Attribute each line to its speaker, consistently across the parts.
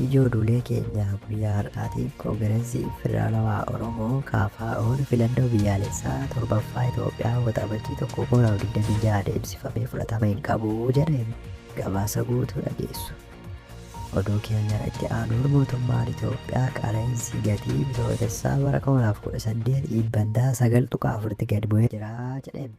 Speaker 1: Ijoollee keenya guyyaa har'aatiin Koongireesii Federaalawaa Oromoo KFO'n filannoo biyyaalessaa torbaffaa Itoophiyaa waxabajjii 1 deemsifamee fudhatama hin qabu jedheen gabaasa guutuu dhageessu. Oduu keenya itti aanuun mootummaan Itoophiyaa qaala'insi gatii bitootessaa bara 2018 dhiibbantaa 9.4 gad bu'ee jira jedheen.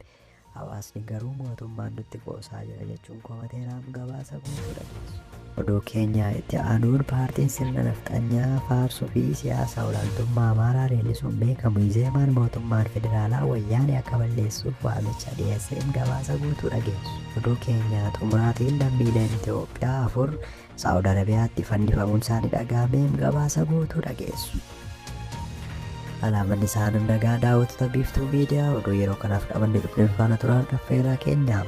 Speaker 1: Hawaasni garuu mootummaan nutti qoosaa jira jechuun komateeraaf gabaasa guutuu dhageessu. Oduu keenya itti aanuun paartiin sirna nafxanyaa faarsuu fi siyaasa olaantummaa Amaaraa leellisuun beekamu Izeemaan mootummaan federaalaa wayyaanee akka balleessuuf waamicha dhiyeesseen gabaasa guutuu dhageessu. Oduu keenya xumuraatiin lammiileen Itoophiyaa 4 Saa'ud Arabiyaatti fannifamuun isaanii dhaga'ameen gabaasa guutuu dhageessu. Alaamanni isaan nagaa daawwattoota biiftuu miidiyaa oduu yeroo kanaaf qabanne dhufneen faana turaan affeeraa keenyaam.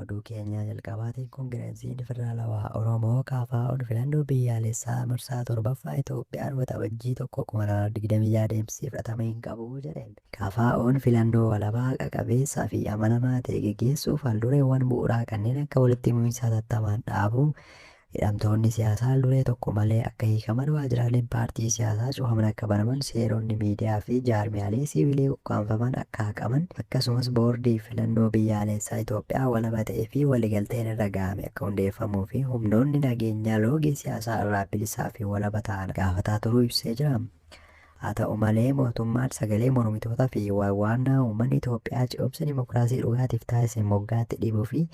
Speaker 1: Oduu keenya jalqabaatiin Koongireesiin Federaalawaa Oromoo KFO'n filannoo biyyaalessaa marsaa torbaffaa Itoophiyaan waxabajjii 1 deemsee fudhatama hin qabu jedheen. KFO'n filannoo walabaa qaqqabeessaa fi amanamaa ta'e gaggeessuuf haldureewwan bu'uuraa kanneen akka walitti bu'iinsa hatattamaan dhaabuu, hidhamtoonni siyaasaa halduree tokko malee akka hiikaman, waajjiraaleen paartii siyaasaa cufaman akka banaman, seeronni miidiyaa fi jaarmiyaalee siivilii ukkaanfaman akka haqaman, akkasumas boordii filannoo biyyaalessaa Itoophiyaa walaba ta'ee fi waliigalteen irra ga'ame akka hundeeffamuu fi humnoonni nageenyaa loogii siyaasaa irraa bilisaa fi walaba ta'an gaafataa turuu ibsee jira. Haa ta'u malee mootummaan sagalee mormitootaa fi wawwaannaa uummanni Itoophiyaa ce'umsa dimokiraasii dhugaatiif taasise moggaatti dhibuu fi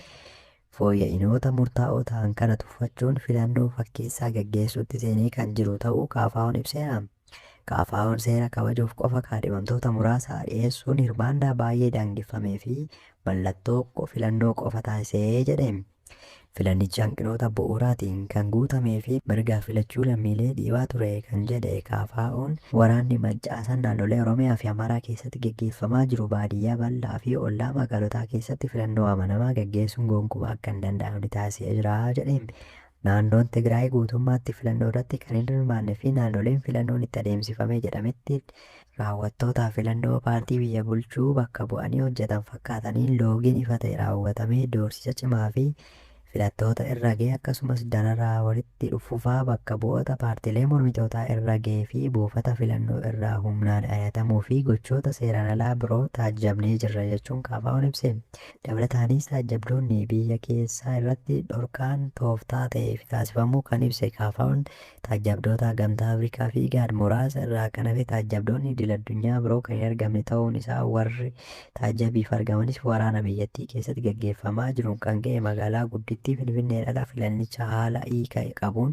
Speaker 1: fooyya'inoota murtaa'oo ta'an kana tuffachuun filannoo fakkeessaa gaggeessuutti seenee kan jiru ta'uu KFO'n ibseera. KFO'n seera kabajuuf qofa kaadhimamtoota muraasa dhiyeessuun hirmaannaa baay'ee daangeffamee fi mallattoo filannoo qofa taasisee jedhe. Filannichi hanqinoota bu'uuraatiin kan guutamee fi mirga filachuu lammiilee dhiibaa ture kan jedhe KFO'n waraanni mancaasan naannolee Oromiyaa fi Amaaraa keessatti gaggeeffamaa jiru baadiyyaa bal'aa fi ollaa magaalotaa keessatti filannoo amanamaa gaggeessuun gonkumaa akka hin danda'amne taasisee jira jedhe. Naannoon Tigraay guutummaatti filannoo irratti kan hin hirmaannee fi naannoleen filannoon itti adeemsifame jedhametti raawwattootaa filannoo paartii biyya bulchuu bakka bu'anii hojjetan fakkaataniin loogiin ifa ta'e raawwatamee doorsisa cimaa fi filattoota irra ga'e akkasumas dararaa walitti dhufufaa bakka bu'oota paartiilee mormitootaa irra ga'ee fi buufata filannoo irraa humnaan ari'atamuu fi gochoota seeraan alaa biroo taajjabnee jirra jechuun KFO'n ibse. Dabalataanis taajjabdoonni biyya keessaa irratti dhorkaan tooftaa ta'ee taasifamuu kan ibse KFO'n taajjabdoota gamtaa Afrikaa fi gaad muraasa irraa kan hafe taajjabdoonni idil-addunyaa biroo kan hin argamne ta'uun isaa warri taajjabiif argamanis waraana biyyattii keessatti gaggeeffamaa jiruun kan ga'e magaalaa gudditti Finfinneedhaan filannicha haala hiika qabuun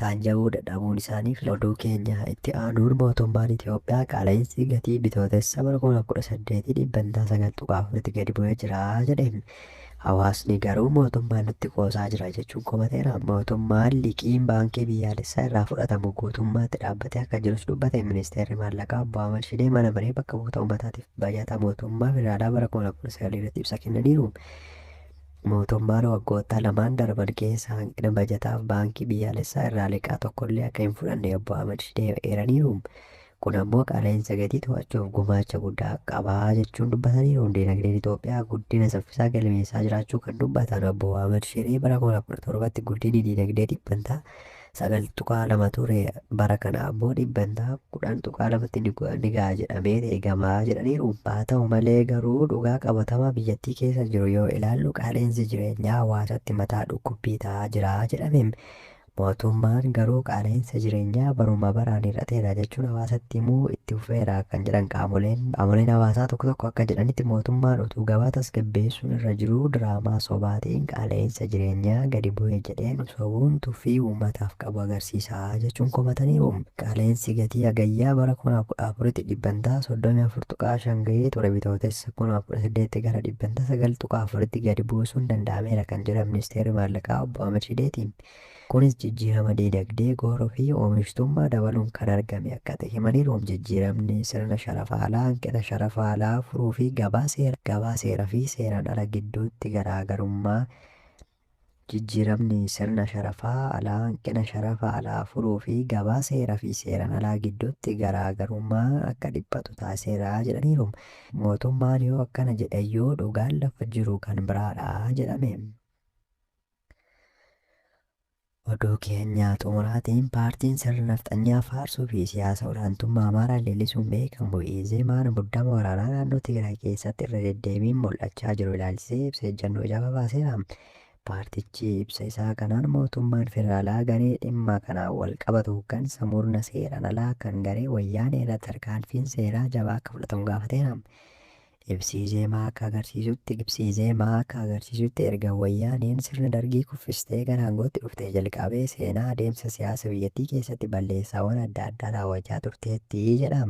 Speaker 1: taajjabuu dadhabuun isaanii oduu keenya itti aanuun mootummaan Itoophiyaa qaala'insi gatii bitootessa bara 2018 dhiibbantaa 9.4 gadi bu'ee jira jedhe. Hawaasni garuu mootummaan nutti qoosaa jira jechuun komateera. Mootummaan liqiin baankii biyyaalessaa irraa fudhatamu guutummaatti dhaabbatee akka jirus dubbate. Ministeerri maallaqaa Obbo Ahmad Shidee mana maree bakka bu'oota uummataatiif bajata mootummaa federaalaa bara 2019 irratti ibsa kennaniiru. Mootummaan waggoota lamaan darban keessa hanqina bajataaf baankii biyyaalessaa irraa liqaa tokkollee akka hin fudhanne Obbo Ahmad Shidee eeraniiru. Kun ammoo qaala'insa gatii to'achuuf gumaacha guddaa qabaa jechuun dubbataniiru. Dinagdeen Itoophiyaa guddina saffisaa galmeessaa jiraachuu kan dubbatan Obbo Ahmad Shidee bara 2017 guddinni dinagdee dhiibbantaa 9.2 ture. Bara kana ammoo dhiibbantaa 10.2 ni ga'a jedhamee eegamaa jedhaniiru. Haa ta'u malee garuu dhugaa qabatamaa biyyattii keessa jiru yoo ilaallu qaala'insi jireenyaa hawaasatti mataa dhukkubbii ta'aa jira jedhame. Mootummaan garuu qaala'insa jireenyaa baruma baraan hir'ateera jechuun hawaasatti himuu itti fufeera kan jedhan qaamoleen hawaasaa tokko akka jedhanitti mootummaan utuu gabaa tasgabbeessuun irra jiru diraamaa sobaatiin qaala'insa jireenyaa gadi bu'ee jedheen sobuun tuffii uummataaf qabu agarsiisa jechuun komataniiru. Qaala'insi gatii hagayyaa bara 2014 dhiibbantaa 34.5 ga'ee ture bitootessa 2018 gara dhiibbantaa 9.4 gadi buusuun danda'ameera kan jedhan ministeerri maallaqaa Obbo Ahmad Shideeti. Kunis jijjiirama dinagdee gooroo fi oomishtummaa dabaluun kan argame akka ta'e himaniiru. Jijjiiramni sirna sharafa alaa hanqina sharafa alaa furuu fi gabaa seeraa fi seeraan ala gidduutti garaagarummaa jijjiiramni sirna sharafaa alaa hanqina sharafa alaa furuu fi gabaa seeraa fi seeraan alaa gidduutti garaagarummaa akka dhiphatu taasiseera jedhaniiru. Mootummaan yoo akkana jedhayyuu dhugaan lafa jiru kan biraadha jedhame. Oduu keenya xumuraatiin paartiin sirna nafxanyaa faarsuu fi siyaasa olaantummaa Amaaraa leellisuun beekamu Izemaan muddama waraanaa naannoo Tigraay keessatti irra deddeebiin mul'achaa jiru ilaalchisee ibsa ejjennoo jabaa baaseera. Paartichi ibsa isaa kanaan mootummaan federaalaa garee dhimma kanaan wal qabatu hooggansa murna seeraan alaa kan garee wayyaanee irratti tarkaanfiin seeraa jabaa akka fudhatamu gaafateera. Ibsi Izemaa akka agarsiisutti erga wayyaaneen sirna dargii kuffistee gara aangootti dhuftee jalqabee seenaa adeemsa siyaasa biyyattii keessatti balleessaawwan adda addaa raawwachaa turteetti jedha.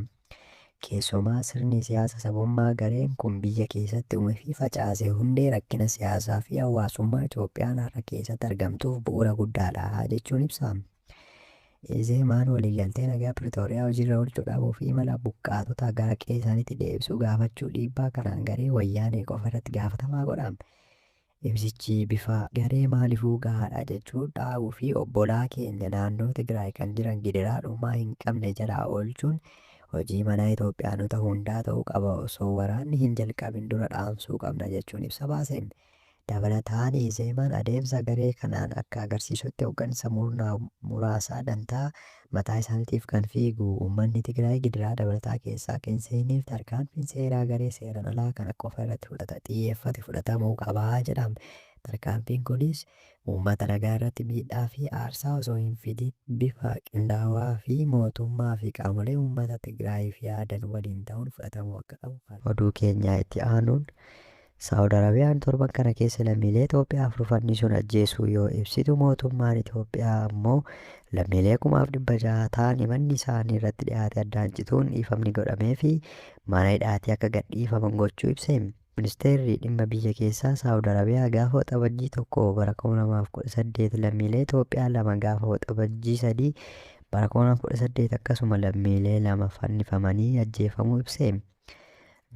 Speaker 1: Keessumaa sirni siyaasa sabummaa gareen kun biyya keessatti uumee fi facaase hundee rakkina siyaasaa fi hawaasummaa Itoophiyaan har'a keessatti argamtuuf bu'uura guddaadha jechuun ibsa. Izemaan waliigaltee nagaa Piretooriyaa hojiirra oolchuu dhabuu fi mala buqqaatota gara qe'ee isaaniitti deebisuu gaafachuu dhiibbaa kanaan garee wayyaanee qofa irratti gaafatamaa godha. Ibsichi bifa garee maaliifuu gahaadha jechuun dhaabuu fi obbolaa keenya naannoo Tigraay kan jiran gidiraadhumaa hin qabne jalaa oolchuun hojii manaa Itoophiyaanota hundaa ta'uu qaba osoo waraanni hin jalqabin dura dhaamsuu qabna jechuun ibsa baase. Dabalataan Izemaan adeemsa garee kanaan akka agarsiisutti hooggansa muraasaa dantaa mataa isaaniitiif kan fiigu uummanni Tigraay gidiraa dabalataa keessaa kan seeniif tarkaanfiin seeraa garee seeraan alaa kana qofa irratti xiyyeeffate fudhatamuu qabaa jedhama. Tarkaanfiin kunis uummata nagaa irratti miidhaa fi aarsaa osoo hin fidin bifa qindaawaa fi mootummaa fi qaamolee uummata Tigraayiif yaadan waliin ta'uun fudhatamuu akka qabu. Oduu keenyaa itti aanuun Saawud Arabiyaan torban kana keessa lammiilee Itoophiyaa afur fannisuun ajjeesuu yoo ibsitu mootummaan Itoophiyaa ammoo lammiilee 600,000 ta'an himanni isaanii irratti dhiyaate addaan cituun dhiifamni godhamee fi mana hidhaatii akka gadhiifaman gochuu ibse. Ministeerri dhimma biyya keessaa Saawud Arabiyaa gaafa waxabajjii 1 bara 2018 lammiilee Itoophiyaa 2 gaafa waxabajjii 3 bara 2018 akkasuma lammiilee 2 fannifamanii ajjeefamuu ibse.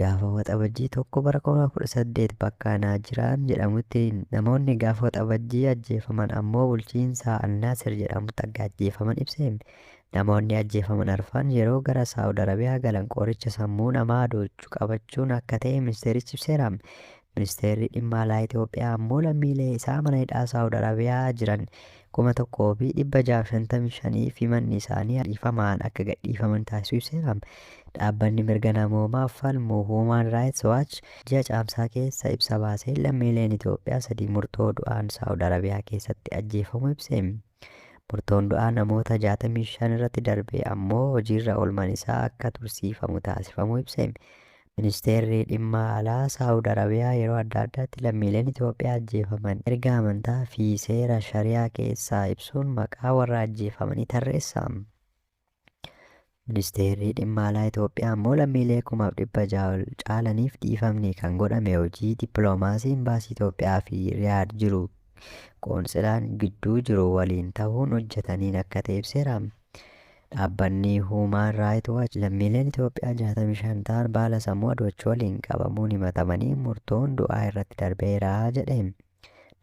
Speaker 1: Gaafa waxabajjii 1 bara 2018 bakka Naajiraan jedhamutti namoonni gaafa waxabajjii ajjeefaman ammoo bulchiinsa Alnaasir jedhamutti akka ajjeefaman ibse. Namoonni ajjeefaman arfan yeroo gara Saawud Arabiyaa galan qoricha sammuu namaa adoochu qabachuun akka ta'e ministeerichi ibseera. Ministeerri dhimma alaa Itoophiyaa ammoo lammiilee isaa mana hidhaa Saawud Arabiyaa jiran 1,655 fi manni isaanii ariifamaan akka gadhiifaman taasisuu ibseera. Dhaabbanni mirga namoomaaf falmu Human Rights Watch ji'a caamsaa keessa ibsa baasee lammiileen Itoophiyaa 3 murtoo du'aan Saawud Arabiyaa keessatti ajjeefamuu ibse. Murtoon du'aa namoota 65 irratti darbe ammoo hojiirra oolman isaa akka tursiifamu taasifamuu ibse. Ministeerri dhimma alaa Saawud Arabiyaa yeroo adda addaatti lammiileen Itoophiyaa ajjeefaman erga amantaa fi seera shariyaa keessaa ibsuun maqaa warra ajjeefamanii tarreessa. Ministeerri dhimma alaa Itoophiyaa ammoo lammiilee 600,000 caalaniif dhiifamni kan godhame hojii dippiloomaasii imbaasii Itoophiyaa fi Riyaad jiru qoonsilaan gidduu jiru waliin ta'uun hojjetaniin akka ta'e ibseera. Dhaabbanni Human Rights Watch lammiileen Itoophiyaa 65 ta'an baala sammuu adoochuu waliin qabamuun himatamanii murtoon du'aa irratti darbeera jedhe.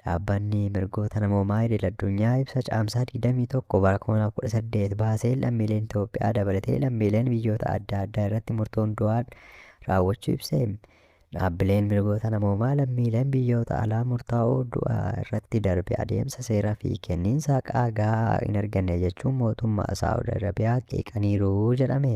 Speaker 1: Dhaabbanni mirgoota namoomaa idil-addunyaa ibsa caamsaa 21 bara 2018 baasee lammiileen Itoophiyaa dabalatee lammiileen biyyoota adda addaa irratti murtoon du'aa raawwachuu ibse. Dhaabbileen mirgoota namoomaa lammiileen biyyoota alaa murtaa'oo du'aa irratti darbe adeemsa seeraa fi kenniinsa haqaa gahaa hin arganne jechuun mootummaa Saawud Arabiyaa qeeqaniiru jedhame.